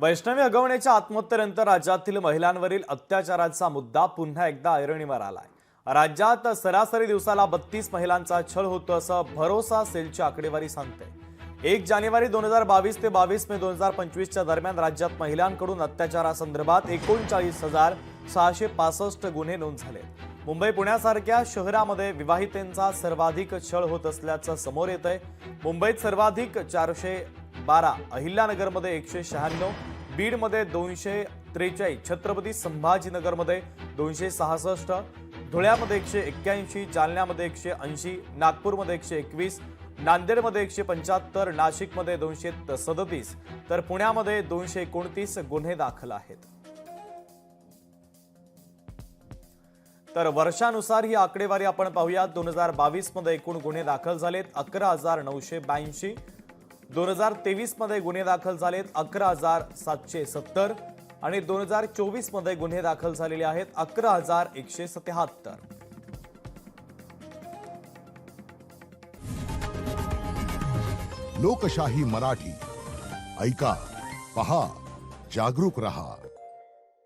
वैष्णवी हगवण्याच्या आत्महत्येनंतर राज्यातील महिलांवरील अत्याचाराचा मुद्दा पुन्हा एकदा ऐरणीवर आलाय। राज्यात सरासरी दिवसाला 32 महिलांचा छळ होतो असं भरोसा सेलची आकडेवारी सांगते। 1 जानेवारी 2022 ते 22 मे 2025च्या दरम्यान राज्यात महिलांकडून अत्याचारासंदर्भात 39,665 गुन्हे नोंद झाले। मुंबई पुण्यासारख्या शहरामध्ये विवाहितेंचा सर्वाधिक छळ होत असल्याचं समोर येतंय। मुंबईत सर्वाधिक 412, अहिल्यानगरमध्ये 196, बीडमध्ये 243, छत्रपती संभाजीनगरमध्ये 266, धुळ्यामध्ये 181, जालन्यामध्ये 180, नागपूरमध्ये 121, नांदेडमध्ये 175, नाशिकमध्ये 237 तर पुण्यामध्ये 229 गुन्हे दाखल आहेत। तर वर्षानुसार ही आकडेवारी आपण पाहूया। 2022 मध्ये एकूण गुन्हे दाखल झालेत 11,982, 2023 मध्ये गुन्हे दाखल झालेत 11,770 आणि 2024 मध्ये गुन्हे दाखल झालेले आहेत 11,177। लोकशाही मराठी ऐका, पहा, जागरूक रहा।